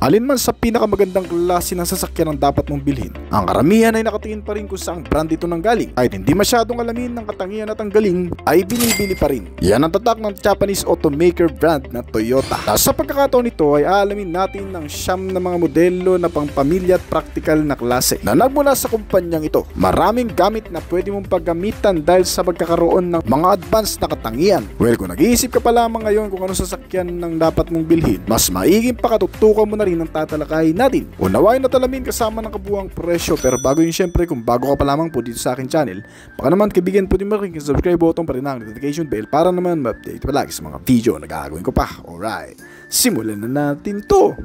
Alinman sa pinakamagandang klase ng sasakyan ang dapat mong bilhin, ang karamihan ay nakatingin pa rin kung saang brand ito nanggaling. Kahit hindi masyadong alamin ng katangian at ang galing, ay binibili pa rin. Yan ang tatak ng Japanese automaker brand na Toyota. Sa pagkakataon nito ay aalamin natin ng siyam na mga modelo na pangpamilya at practical na klase na nagmula sa kumpanyang ito. Maraming gamit na pwede mong paggamitan dahil sa pagkakaroon ng mga advanced na katangian. Well, kung nag-iisip ka pa lamang ngayon kung ano sasakyan ng dapat mong bilhin, mas maiging pakatutukan mo na rin ang tatalakayin natin. Unawain at alamin kasama ng kabuuang presyo. Pero bago yun, syempre, kung bago ka pa lamang po dito sa akin channel, baka naman kaibigan po din maring subscribe button pa rin ang notification bell para naman ma-update palagi sa mga video na gagawin ko pa. Alright, simulan na natin to.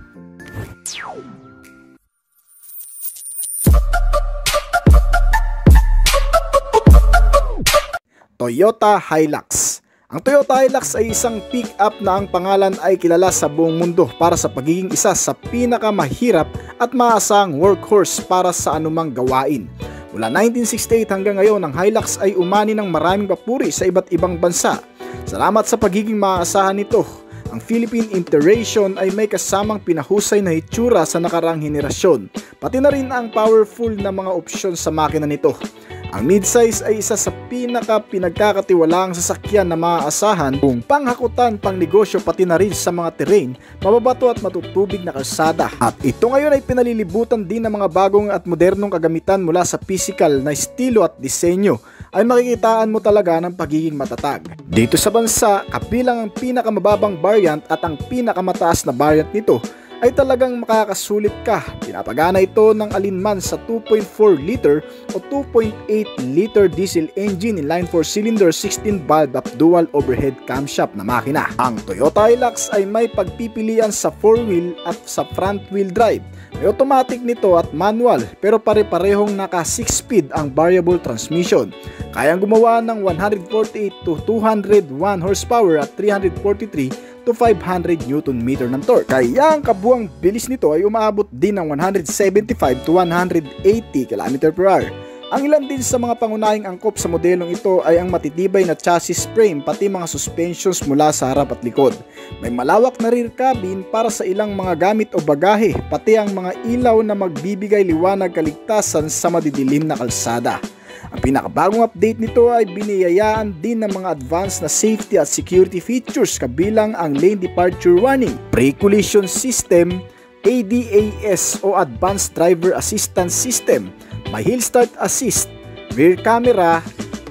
Toyota Hilux. Ang Toyota Hilux ay isang pick-up na ang pangalan ay kilala sa buong mundo para sa pagiging isa sa pinakamahirap at maasahang workhorse para sa anumang gawain. Mula 1968 hanggang ngayon, ang Hilux ay umani ng maraming papuri sa iba't ibang bansa. Salamat sa pagiging maaasahan nito, ang Philippine Integration ay may kasamang pinahusay na hitsura sa nakaraang henerasyon, pati na rin ang powerful na mga opsyon sa makina nito. Ang midsize ay isa sa pinagkakatiwalaang sasakyan na maaasahan kung panghakutan, pangnegosyo pati na rin sa mga terrain, mababato at matutubig na kalsada. At ito ngayon ay pinalilibutan din ng mga bagong at modernong kagamitan mula sa physical na estilo at disenyo, ay makikitaan mo talaga ng pagiging matatag. Dito sa bansa, kabilang ang pinakamababang variant at ang pinakamataas na variant nito ay talagang makakasulit ka. Pinapagana ito ng alinman sa 2.4 liter o 2.8 liter diesel engine inline 4-cylinder 16-valve at dual overhead camshaft na makina. Ang Toyota Hilux ay may pagpipilian sa 4-wheel at sa front-wheel drive. May automatic nito at manual, pero pare-parehong naka 6-speed ang variable transmission. Kayang gumawa ng 148 to 201 horsepower at 343 to 500 Nm ng torque. Kaya ang kabuang bilis nito ay umaabot din ng 175 to 180 km/h. Ang ilan din sa mga pangunahing angkop sa modelong ito ay ang matitibay na chassis frame pati mga suspensions mula sa harap at likod. May malawak na rear cabin para sa ilang mga gamit o bagahe, pati ang mga ilaw na magbibigay liwanag kaligtasan sa madidilim na kalsada. Ang pinakabagong update nito ay biniyayaan din ng mga advanced na safety at security features kabilang ang lane departure warning, pre-collision system, ADAS o Advanced Driver Assistance System, may hill start assist, rear camera,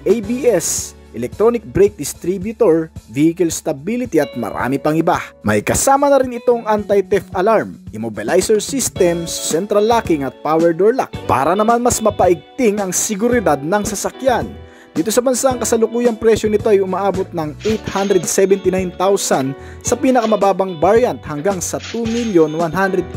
ABS, electronic brake distributor, vehicle stability at marami pang iba. May kasama na rin itong anti-theft alarm, immobilizer system, central locking at power door lock para naman mas mapaigting ang seguridad ng sasakyan. Dito sa bansa, ang kasalukuyang presyo nito ay umaabot ng 879,000 sa pinakamababang variant hanggang sa 2,186,000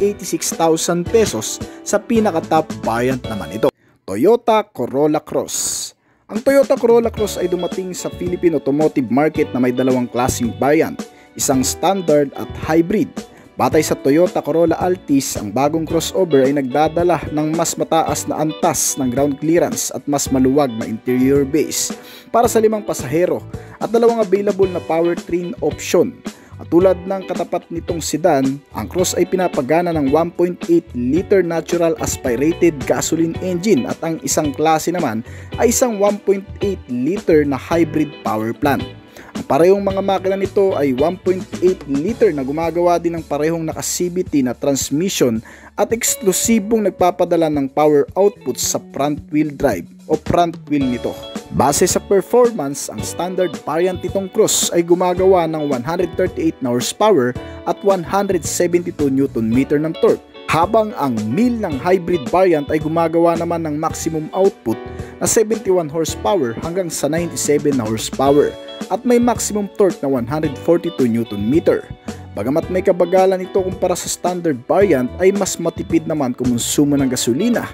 pesos sa pinaka-top variant naman ito. Toyota Corolla Cross. Ang Toyota Corolla Cross ay dumating sa Philippine automotive market na may dalawang klaseng variant, isang standard at hybrid. Batay sa Toyota Corolla Altis, ang bagong crossover ay nagdadala ng mas mataas na antas ng ground clearance at mas maluwag na interior base para sa 5 pasahero at dalawang available na powertrain option. At tulad ng katapat nitong sedan, ang Cross ay pinapagana ng 1.8 liter natural aspirated gasoline engine at ang isang klase naman ay isang 1.8 liter na hybrid power plant. Ang parehong mga makina nito ay 1.8 liter na gumagawa din ng parehong naka-CVT na transmission at eksklusibong nagpapadala ng power output sa front wheel drive o front wheel nito. Base sa performance, ang standard variant nitong Cross ay gumagawa ng 138 na horsepower at 172 Nm ng torque, habang ang mill ng hybrid variant ay gumagawa naman ng maximum output na 71 horsepower hanggang sa 97 na horsepower at may maximum torque na 142 Nm. Bagamat may kabagalan ito kumpara sa standard variant, ay mas matipid naman kumonsumo ng gasolina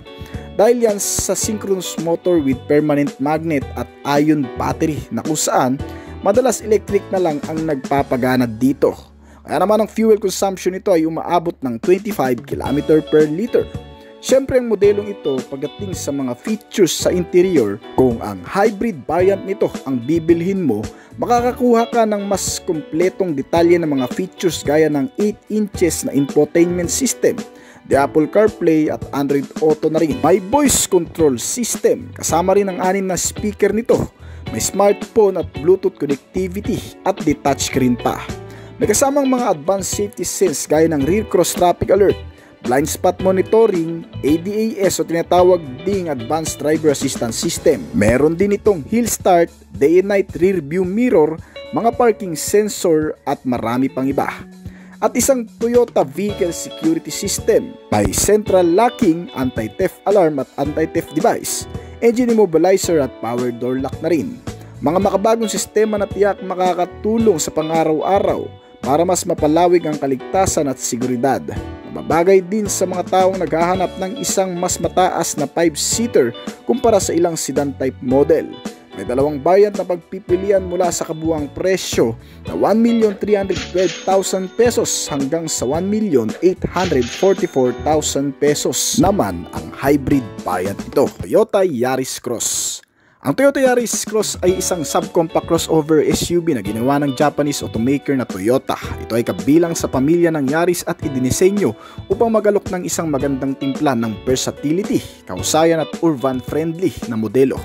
dahil yan sa synchronous motor with permanent magnet at ion battery na kung saan madalas electric na lang ang nagpapagana dito. Kaya naman ang fuel consumption nito ay umaabot ng 25 km per liter. Siyempre ang modelong ito pagdating sa mga features sa interior, kung ang hybrid variant nito ang bibilhin mo, makakakuha ka ng mas kumpletong detalye ng mga features gaya ng 8 inches na infotainment system, the Apple CarPlay at Android Auto na rin. May voice control system, kasama rin ang 6 na speaker nito. May smartphone at Bluetooth connectivity at the touchscreen pa. May kasamang mga advanced safety sense gaya ng rear cross traffic alert, blind spot monitoring, ADAS o tinatawag ding Advanced Driver Assistance System. Meron din itong hill start, day and night rear view mirror, mga parking sensor at marami pang iba. At isang Toyota Vehicle Security System, may central locking, anti-theft alarm at anti-theft device, engine immobilizer at power door lock na rin. Mga makabagong sistema na tiyak makakatulong sa pang-araw-araw para mas mapalawig ang kaligtasan at seguridad. Mababagay din sa mga taong naghahanap ng isang mas mataas na 5-seater kumpara sa ilang sedan type model. May dalawang variant na pagpipilian mula sa kabuuang presyo na 1,312,000 pesos hanggang sa 1,844,000 pesos naman ang hybrid variant ito, Toyota Yaris Cross. Ang Toyota Yaris Cross ay isang subcompact crossover SUV na ginawa ng Japanese automaker na Toyota. Ito ay kabilang sa pamilya ng Yaris at idinisenyo upang magalok ng isang magandang timpla ng versatility, kahusayan at urban-friendly na modelo.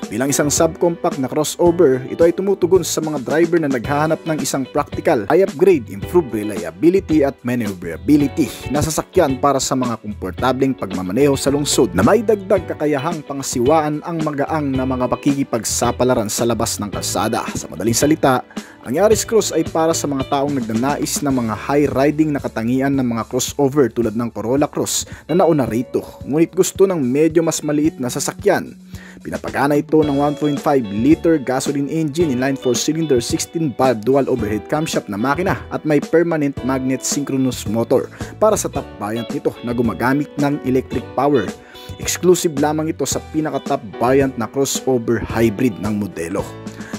Bilang isang subcompact na crossover, ito ay tumutugon sa mga driver na naghahanap ng isang practical, high-upgrade, improved reliability at maneuverability na sasakyan para sa mga komportableng pagmamaneho sa lungsod na may dagdag kakayahang pangasiwaan ang magaang na mga pakikipagsapalaran sa labas ng kalsada. Sa madaling salita, ang Yaris Cross ay para sa mga taong nagnanais ng mga high-riding na katangian ng mga crossover tulad ng Corolla Cross na nauna rito, ngunit gusto ng medyo mas maliit na sasakyan. Pinapagana ito ng 1.5-liter gasoline engine inline 4-cylinder 16-valve dual overhead camshaft na makina at may permanent magnet synchronous motor para sa top variant nito na gumagamit ng electric power. Exclusive lamang ito sa pinaka-top variant na crossover hybrid ng modelo.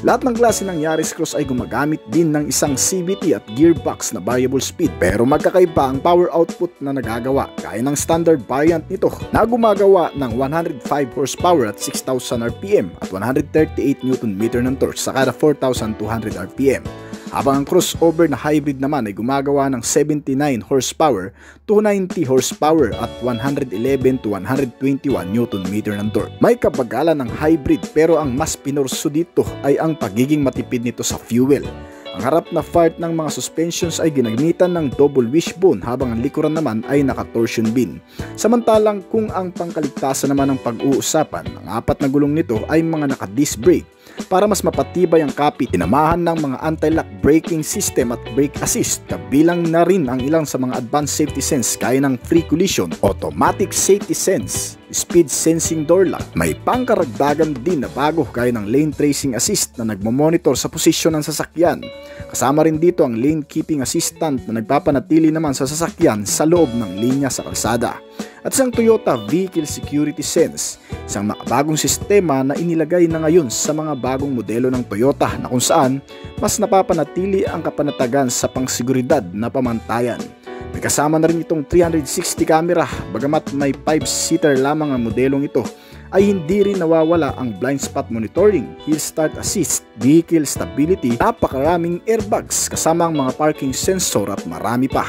Lahat ng klase ng Yaris Cross ay gumagamit din ng isang CVT at gearbox na variable speed, pero magkakaiba ang power output na nagagawa gaya ng standard variant nito na gumagawa ng 105 horsepower at 6,000 RPM at 138 Nm ng torque sa kada 4,200 RPM. Habang ang crossover na hybrid naman ay gumagawa ng 79 horsepower, 290 horsepower at 111 to 121 Nm ng torque. May kabagalan ng hybrid pero ang mas pinorso dito ay ang pagiging matipid nito sa fuel. Ang harap na part ng mga suspensions ay ginamitan ng double wishbone habang ang likuran naman ay naka-torsion bin. Samantalang kung ang pangkaligtasan naman ang pag-uusapan, ang 4 na gulong nito ay mga naka-disc brake. Para mas mapatibay ang kapit, tinamahan ng mga anti-lock braking system at brake assist, kabilang na rin ang ilang sa mga advanced safety sense gaya ng free collision, automatic safety sense, speed sensing door lock. May pangkaragdagan din na bago gaya ng lane tracing assist na nagmamonitor sa posisyon ng sasakyan. Kasama rin dito ang lane keeping assistant na nagpapanatili naman sa sasakyan sa loob ng linya sa kalsada. At isang Toyota Vehicle Security Sense, isang makabagong sistema na inilagay na ngayon sa mga bagong modelo ng Toyota na kung saan mas napapanatili ang kapanatagan sa pangseguridad na pamantayan. May kasama na rin itong 360 camera, bagamat may 5-seater lamang ang modelong ito, ay hindi rin nawawala ang blind spot monitoring, hill start assist, vehicle stability, napakaraming airbags kasama ang mga parking sensor at marami pa.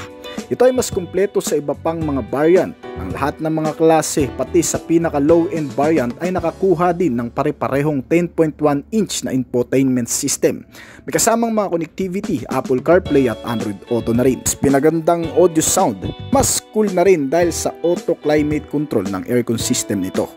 Ito ay mas kumpleto sa iba pang mga variant. Ang lahat ng mga klase pati sa pinaka low-end variant ay nakakuha din ng pare-parehong 10.1-inch na infotainment system. May kasamang mga connectivity, Apple CarPlay at Android Auto na rin. Pinagandang audio sound, mas cool na rin dahil sa auto climate control ng aircon system nito.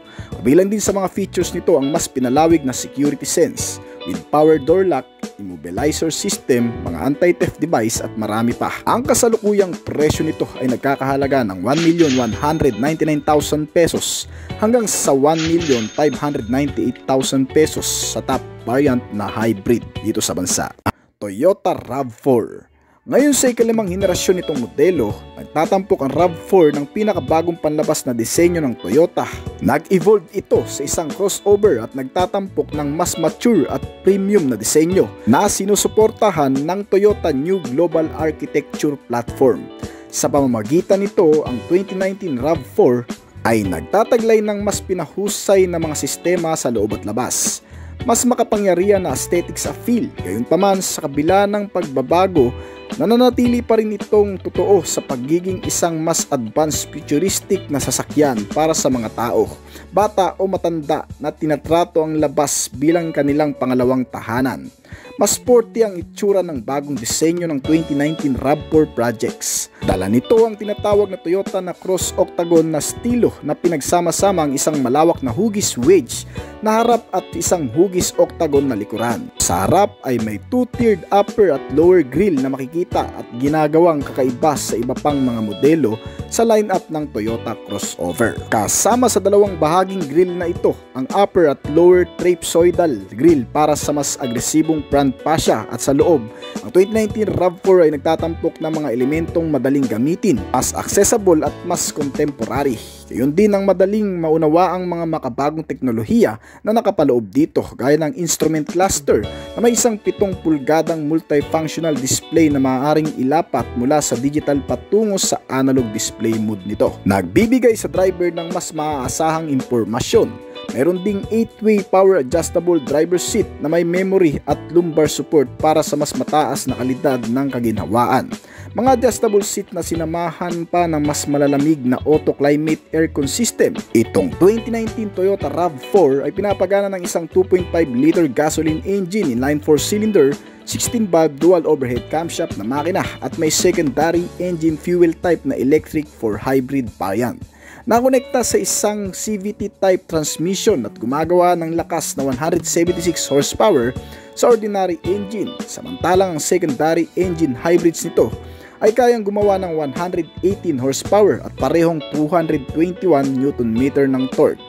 Kabilang din sa mga features nito ang mas pinalawig na security sense with power door lock, immobilizer system, mga anti-theft device at marami pa. Ang kasalukuyang presyo nito ay nagkakahalaga ng 1,199,000 pesos hanggang sa 1,598,000 pesos sa top variant na hybrid dito sa bansa. Toyota RAV4. Ngayon sa ikalimang henerasyon nitong modelo, nagtatampok ang RAV4 ng pinakabagong panlabas na disenyo ng Toyota. Nag-evolve ito sa isang crossover at nagtatampok ng mas mature at premium na disenyo na sinusuportahan ng Toyota New Global Architecture Platform. Sa pamamagitan nito, ang 2019 RAV4 ay nagtataglay ng mas pinahusay na mga sistema sa loob at labas. Mas makapangyarihan na aesthetics sa feel, gayunpaman sa kabila ng pagbabago, nananatili pa rin itong totoo sa pagiging isang mas advanced futuristic na sasakyan para sa mga tao, bata o matanda na tinatrato ang labas bilang kanilang pangalawang tahanan. Mas sporty ang itsura ng bagong disenyo ng 2019 RAV4 projects. Dala nito ang tinatawag na Toyota na cross octagon na estilo na pinagsama-sama ang isang malawak na hugis wedge na harap at isang hugis octagon na likuran. Sa harap ay may two-tiered upper at lower grille na makikita at ginagawang kakaiba sa iba pang mga modelo sa lineup ng Toyota crossover. Kasama sa dalawang bahaging grille na ito, ang upper at lower trapezoidal grille para sa mas agresibong front fascia, at sa loob, ang 2019 RAV4 ay nagtatampok ng mga elementong madaling gamitin, mas accessible at mas contemporary. Gayon din ang madaling maunawaang mga makabagong teknolohiya na nakapaloob dito, gaya ng instrument cluster na may isang 7 pulgadang multifunctional display na maaaring ilapat mula sa digital patungo sa analog display mode nito. Nagbibigay sa driver ng mas maaasahang impormasyon. Mayroon ding 8-way power adjustable driver seat na may memory at lumbar support para sa mas mataas na kalidad ng kaginhawaan. Mga adjustable seat na sinamahan pa ng mas malalamig na auto-climate aircon system. Itong 2019 Toyota RAV4 ay pinapagana ng isang 2.5-liter gasoline engine inline 4-cylinder, 16-valve dual overhead camshaft na makina at may secondary engine fuel type na electric for hybrid variant. Nakonekta sa isang CVT type transmission at gumagawa ng lakas na 176 horsepower sa ordinary engine, samantalang ang secondary engine hybrids nito ay kayang gumawa ng 118 horsepower at parehong 221 Nm ng torque.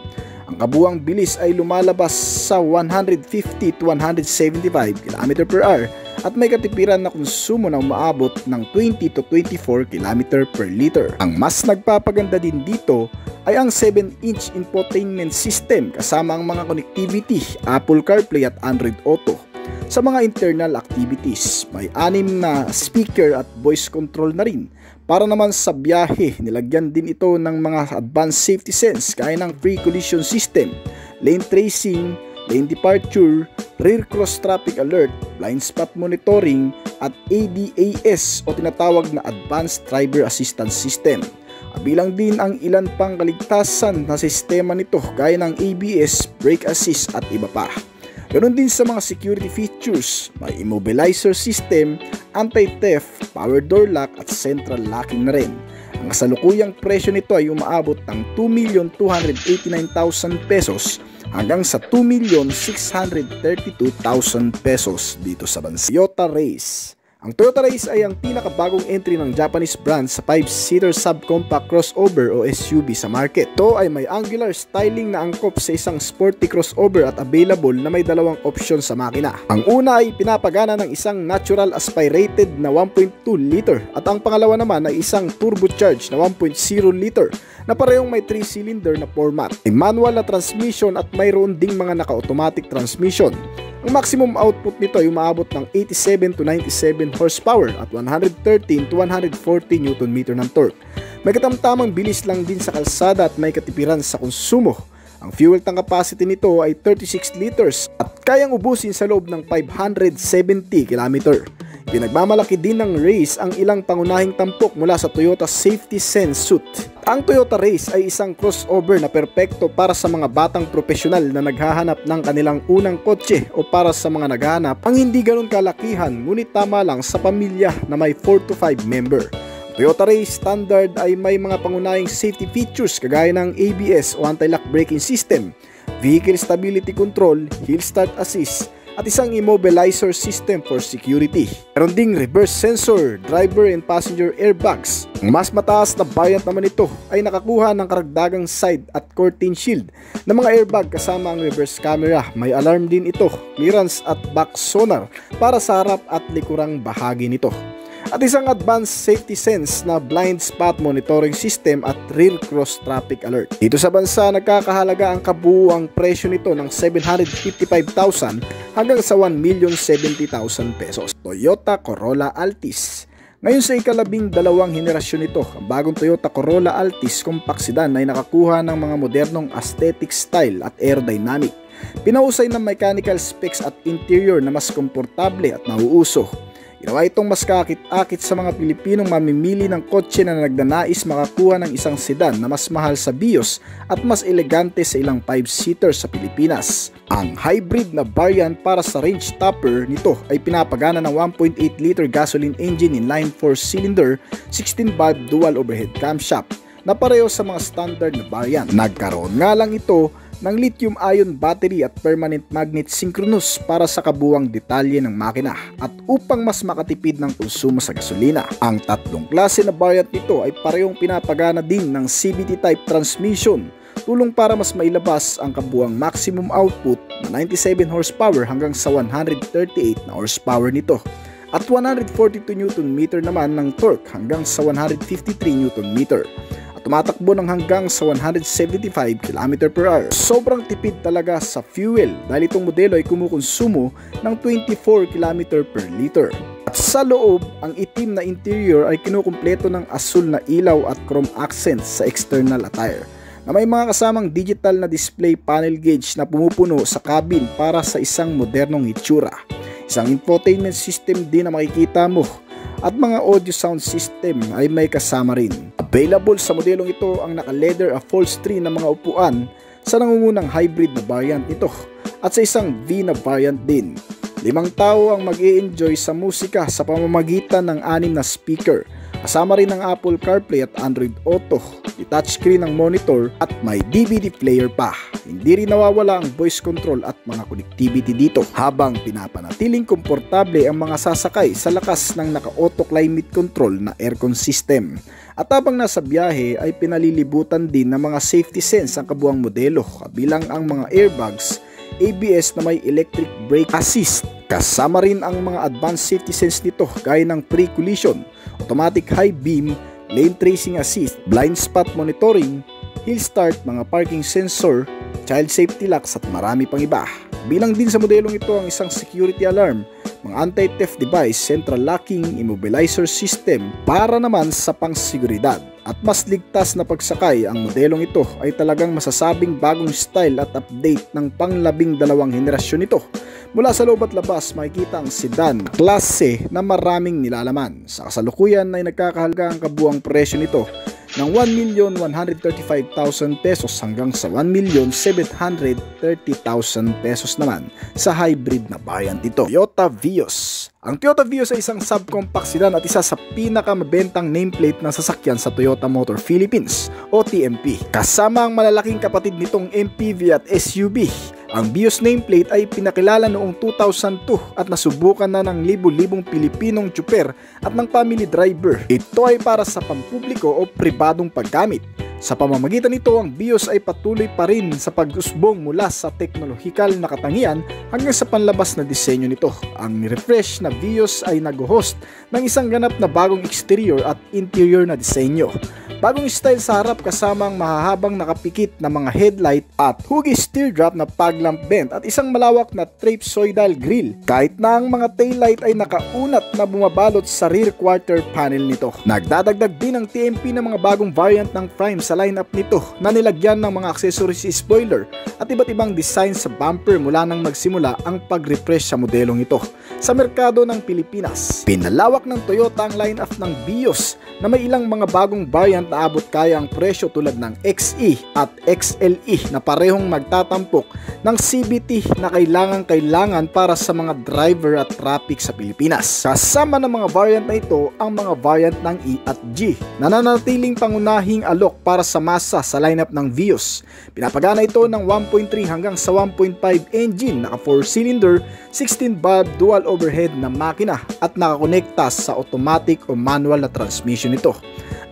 Ang kabuuang bilis ay lumalabas sa 150 to 175 km/h at may katipiran na konsumo na umaabot ng 20 to 24 km/liter. Ang mas nagpapaganda din dito ay ang 7-inch infotainment system kasama ang mga connectivity, Apple CarPlay at Android Auto. Sa mga internal activities, may 6 na speaker at voice control na rin. Para naman sa biyahe, nilagyan din ito ng mga advanced safety sense gaya ng pre-collision system, lane tracing, lane departure, rear cross traffic alert, blind spot monitoring at ADAS o tinatawag na Advanced Driver Assistance System. Kabilang din ang ilan pang kaligtasan na sistema nito gaya ng ABS, brake assist at iba pa. Ganon din sa mga security features, may immobilizer system, anti-theft, power door lock at central locking na rin. Ang kasalukuyang presyo nito ay umaabot ng 2,289,000 pesos hanggang sa 2,632,000 pesos dito sa bansa. Toyota Race. Ang Toyota Race ay ang pinakabagong entry ng Japanese brand sa 5-seater subcompact crossover o SUV sa market. Ito ay may angular styling na angkop sa isang sporty crossover at available na may dalawang opsyon sa makina. Ang una ay pinapagana ng isang natural aspirated na 1.2 liter at ang pangalawa naman ay isang turbocharged na 1.0 liter na parehong may 3-cylinder na format. May manual na transmission at mayroon ding mga naka-automatic transmission. Ang maximum output nito ay umaabot ng 87 to 97 horsepower at 113 to 140 Nm ng torque. May katamtamang bilis lang din sa kalsada at may katipiran sa konsumo. Ang fuel tank capacity nito ay 36 liters at kayang ubusin sa loob ng 570 km. Pinagmamalaki din ng Race ang ilang pangunahing tampok mula sa Toyota Safety Sense suit. Ang Toyota Race ay isang crossover na perpekto para sa mga batang profesional na naghahanap ng kanilang unang kotse o para sa mga naghahanap ang hindi ganun kalakihan ngunit tama lang sa pamilya na may 4 to 5 member. Toyota Race standard ay may mga pangunahing safety features kagaya ng ABS o anti-lock braking system, vehicle stability control, hill start assist, at isang immobilizer system for security. Meron ding reverse sensor, driver and passenger airbags. Ang mas mataas na variant naman ito ay nakakuha ng karagdagang side at curtain shield na mga airbag kasama ang reverse camera. May alarm din ito, clearance at back sonar para sa harap at likurang bahagi nito. At isang advanced safety sense na blind spot monitoring system at rear cross traffic alert. Dito sa bansa, nagkakahalaga ang kabuuang presyo nito ng 755,000 hanggang sa 1,070,000 pesos. Toyota Corolla Altis. Ngayon sa ikalabing-dalawang henerasyon nito, ang bagong Toyota Corolla Altis Compact Sedan ay nakakuha ng mga modernong aesthetic style at aerodynamic. Pinausay ng mechanical specs at interior na mas komportable at nauuso. Ginawa itong mas kakit-akit sa mga Pilipinong mamimili ng kotse na nagnanais makakuha ng isang sedan na mas mahal sa bios at mas elegante sa ilang 5-seater sa Pilipinas. Ang hybrid na variant para sa range topper nito ay pinapagana ng 1.8 liter gasoline engine inline 4-cylinder 16-valve dual overhead camshaft na pareho sa mga standard na variant. Nagkaroon nga lang ito ng lithium-ion battery at permanent magnet synchronous para sa kabuwang detalye ng makina at upang mas makatipid ng konsumo sa gasolina. Ang tatlong klase na variant nito ay parehong pinapagana din ng CVT type transmission, tulong para mas mailabas ang kabuwang maximum output na 97 horsepower hanggang sa 138 na horsepower nito at 142 Nm naman ng torque hanggang sa 153 Nm. Tumatakbo ng hanggang sa 175 km/h. Sobrang tipid talaga sa fuel dahil itong modelo ay kumukonsumo ng 24 km/L. At sa loob, ang itim na interior ay kinukumpleto ng asul na ilaw at chrome accents sa external attire na may mga kasamang digital na display panel gauge na pumupuno sa cabin para sa isang modernong itsura. Isang infotainment system din na makikita mo at mga audio sound system ay may kasama rin. Available sa modelong ito ang naka-leather upholstery na mga upuan sa nangungunang hybrid na variant nito at sa isang V na variant din. 5 tao ang mag-i-enjoy sa musika sa pamamagitan ng 6 na speaker. Kasama rin ang Apple CarPlay at Android Auto, touchscreen ng monitor at may DVD player pa. Hindi rin nawawala ang voice control at mga connectivity dito habang pinapanatiling komportable ang mga sasakay sa lakas ng naka-auto climate control na aircon system. At habang nasa biyahe ay pinalilibutan din ng mga safety sense ang kabuang modelo kabilang ang mga airbags, ABS na may electric brake assist. Kasama rin ang mga advanced safety sense nito gaya ng pre-collision, automatic high beam, lane tracing assist, blind spot monitoring, hill start, mga parking sensor, child safety locks at marami pang iba. Bilang din sa modelong ito ang isang security alarm, mga anti-theft device, central locking, immobilizer system para naman sa pangseguridad. At mas ligtas na pagsakay, ang modelong ito ay talagang masasabing bagong style at update ng pang-12 henerasyon nito. Mula sa loob at labas, makikita ang sedan klase na maraming nilalaman. Sa kasalukuyan ay nagkakahalaga ang kabuang presyo nito ng 1,135,000 pesos hanggang sa 1,730,000 pesos naman sa hybrid na variant nito. Toyota Vios. Ang Toyota Vios ay isang subcompact sedan at isa sa pinakamabentang nameplate ng sasakyan sa Toyota Motor Philippines o TMP. Kasama ang malalaking kapatid nitong MPV at SUV. Ang Vios nameplate ay pinakilala noong 2002 at nasubukan na ng libu-libong Pilipinong tsuper at ng family driver. Ito ay para sa pampubliko o pribadong paggamit. Sa pamamagitan nito, ang Vios ay patuloy pa rin sa pag-usbong mula sa teknolohikal na katangian hanggang sa panlabas na disenyo nito. Ang refresh na Vios ay nag-host ng isang ganap na bagong exterior at interior na disenyo. Bagong style sa harap kasama ang mahahabang nakapikit na mga headlight at hugis teardrop na paglamp vent at isang malawak na trapezoidal grille. Kahit na ang mga taillight ay nakaunat na bumabalot sa rear quarter panel nito. Nagdadagdag din ang TMP ng mga bagong variant ng Prime sa lineup nito na nilagyan ng mga accessories spoiler at iba't ibang design sa bumper mula nang magsimula ang pag-refresh sa modelong ito sa merkado ng Pilipinas. Pinalawak ng Toyota ang lineup ng Vios na may ilang mga bagong variant na abot kaya ang presyo tulad ng XE at XLE na parehong magtatampok ng CVT na kailangan para sa mga driver at traffic sa Pilipinas. Kasama ng mga variant na ito ang mga variant ng E at G na nananatiling pangunahing alok para sa masa sa lineup ng Vios. Pinapagana ito ng 1.3 hanggang sa 1.5 engine, naka 4-cylinder, 16-valve dual overhead na makina at nakakonekta sa automatic o manual na transmission nito.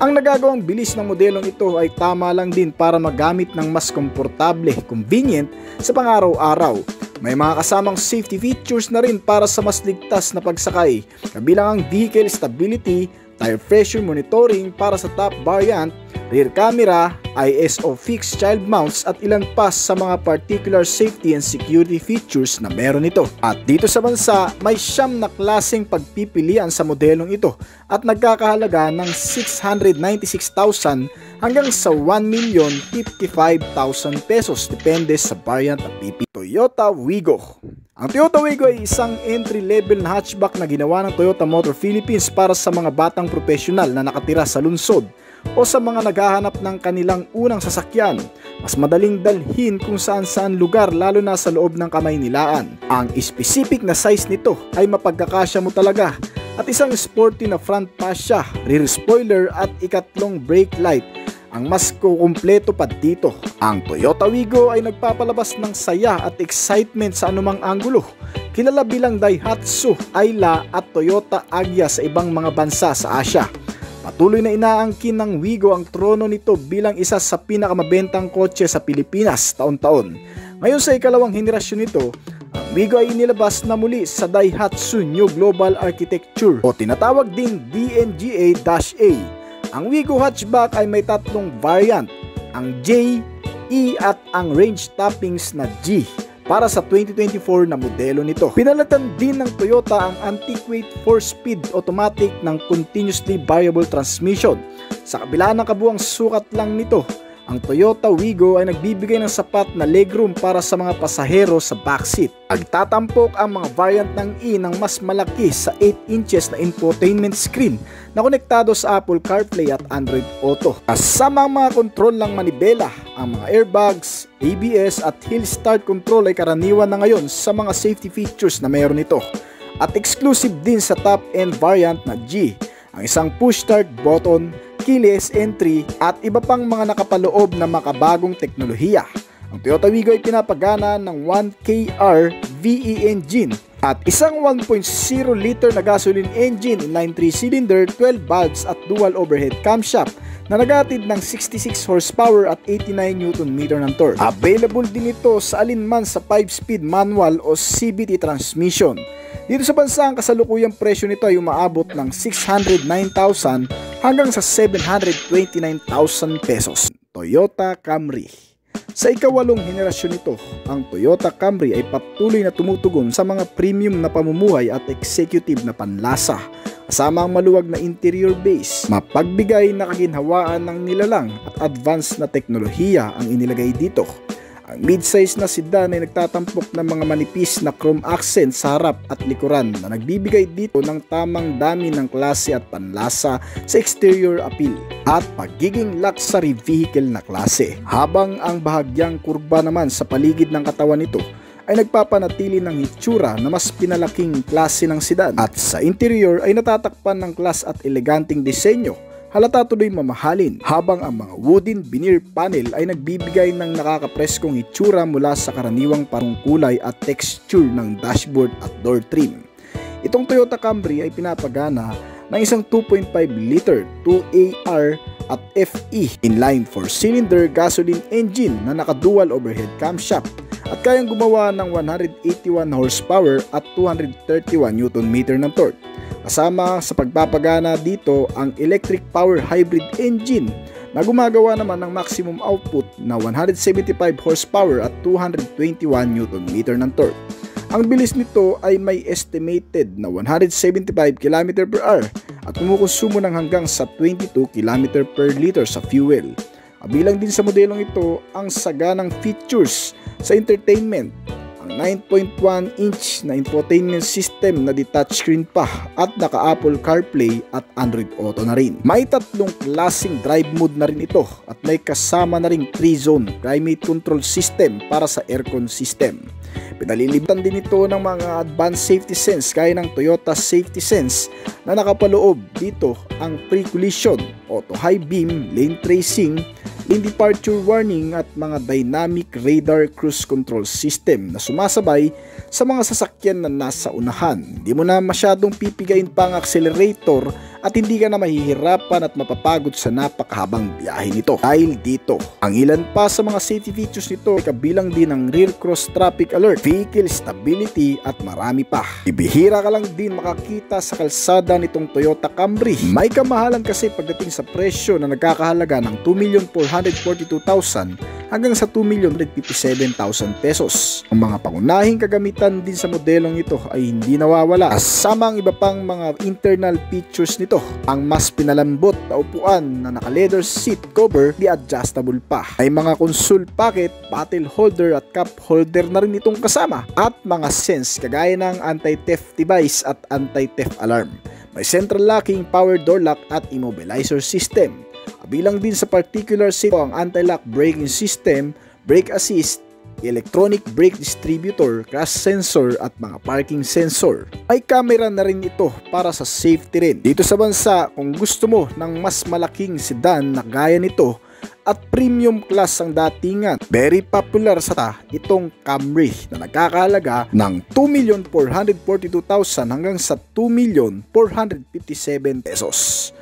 Ang nagagawang bilis ng modelong ito ay tama lang din para magamit ng mas komportable, convenient sa pang-araw-araw. May mga kasamang safety features na rin para sa mas ligtas na pagsakay, kabilang ang vehicle stability, tire pressure monitoring para sa top variant, rear camera, ISO fixed child mounts at ilan pa sa mga particular safety and security features na meron ito. At dito sa bansa, may 9 na klaseng pagpipilian sa modelong ito at nagkakahalaga ng 696,000 hanggang sa 1,055,000 pesos depende sa variant at PP. Toyota Wigo. Ang Toyota Wigo ay isang entry-level na hatchback na ginawa ng Toyota Motor Philippines para sa mga batang profesional na nakatira sa lungsod o sa mga naghahanap ng kanilang unang sasakyan. Mas madaling dalhin kung saan-saan lugar lalo na sa loob ng Kamaynilaan. Ang specific na size nito ay mapagkakasya mo talaga at isang sporty na front fascia, rear spoiler at ikatlong brake light ang mas kukumpleto pa dito. Ang Toyota Wigo ay nagpapalabas ng saya at excitement sa anumang anggulo. Kilala bilang Daihatsu, Ayla at Toyota Agya sa ibang mga bansa sa Asia. Patuloy na inaangkin ng Wigo ang trono nito bilang isa sa pinakamabentang kotse sa Pilipinas taon-taon. Ngayon sa ikalawang henerasyon nito, ang Wigo ay inilabas na muli sa Daihatsu New Global Architecture o tinatawag ding DNGA-A. Ang Wigo hatchback ay may tatlong variant, ang J, E at ang range toppings na G para sa 2024 na modelo nito. Pinalatan din ng Toyota ang antiquate 4-speed automatic ng continuously variable transmission. Sa kabila ng kabuang sukat lang nito, ang Toyota Wigo ay nagbibigay ng sapat na legroom para sa mga pasahero sa backseat. Nagtatampok ang mga variant ng E ng mas malaki sa 8 inches na infotainment screen na konektado sa Apple CarPlay at Android Auto. Kasama ang mga kontrol ng manibela, ang mga airbags, ABS at hill start control ay karaniwan na ngayon sa mga safety features na mayroon ito. At exclusive din sa top-end variant na G, ang isang push start button, keyless entry at iba pang mga nakapaloob na makabagong teknolohiya. Ang Toyota Wigo ay pinapagana ng 1KR VE engine at isang 1.0 liter na gasoline engine, inline 3-cylinder, 12 valves at dual overhead camshaft na naghatid ng 66 horsepower at 89 Nm ng torque. Available din ito sa alinman sa 5-speed manual o CVT transmission. Dito sa bansa, ang kasalukuyang presyo nito ay umaabot ng 609,000 hanggang sa 729,000 pesos. Toyota Camry. Sa ikawalong henerasyon nito, ang Toyota Camry ay patuloy na tumutugon sa mga premium na pamumuhay at executive na panlasa. Kasama ang maluwag na interior base, mapagbigay na kaginhawaan ng nilalang at advanced na teknolohiya ang inilagay dito. Ang mid-size na sedan ay nagtatampok ng mga manipis na chrome accent sa harap at likuran na nagbibigay dito ng tamang dami ng klase at panlasa sa exterior appeal at pagiging luxury vehicle na klase. Habang ang bahagyang kurba naman sa paligid ng katawan nito ay nagpapanatili ng hitsura na mas pinalaking klase ng sedan at sa interior ay natatakpan ng class at eleganting disenyo. Halata tuloy mamahalin, habang ang mga wooden veneer panel ay nagbibigay ng nakakapreskong hitsura mula sa karaniwang parungkulay at texture ng dashboard at door trim. Itong Toyota Camry ay pinapagana ng isang 2.5 liter 2AR at FE inline 4-cylinder gasoline engine na naka-dual overhead camshaft at kayang gumawa ng 181 horsepower at 231 Nm ng torque. Kasama sa pagpapagana dito ang electric power hybrid engine na gumagawa naman ng maximum output na 175 horsepower at 221 Nm ng torque. Ang bilis nito ay may estimated na 175 km/h at kumukonsumo ng hanggang sa 22 km per liter sa fuel. Kabilang din sa modelong ito ang saganang features sa entertainment, ang 9.1-inch na infotainment system na detached screen pa at naka-Apple CarPlay at Android Auto na rin. May tatlong klaseng drive mode na rin ito at may kasama na ring 3-zone climate control system para sa aircon system. Pinalilibutan din ito ng mga advanced safety sense gaya ng Toyota Safety Sense na nakapaloob dito ang pre-collision, auto high beam, lane tracing, lane departure warning at mga dynamic radar cruise control system na sumasabay sa mga sasakyan na nasa unahan. Hindi mo na masyadong pipigain pa ang accelerator at hindi ka na mahihirapan at mapapagod sa napakahabang biyahe nito. Dahil dito, ang ilan pa sa mga safety features nito ay kabilang din ang rear cross traffic alert, vehicle stability at marami pa. Ibihira ka lang din makakita sa kalsada nitong Toyota Camry. May kamahalan kasi pagdating sa presyo na nagkakahalaga ng 2,442,000 hanggang sa 2,157,000 pesos. Ang mga pangunahing kagamitan din sa modelong ito ay hindi nawawala. Kasama ang iba pang mga internal features nito. Ang mas pinalambot na upuan na naka-leather seat cover, di adjustable pa. May mga console pocket, bottle holder at cup holder na rin itong kasama. At mga sense kagaya ng anti-theft device at anti-theft alarm. May central locking, power door lock at immobilizer system. Kabilang din sa particular safety ang anti-lock braking system, brake assist, electronic brake distributor, crash sensor at mga parking sensor. May camera na rin ito para sa safety rin. Dito sa bansa, kung gusto mo ng mas malaking sedan na gaya nito at premium class ang datingan, very popular sa itong Camry na nagkakahalaga ng 2,442,000 hanggang sa 2,457 pesos.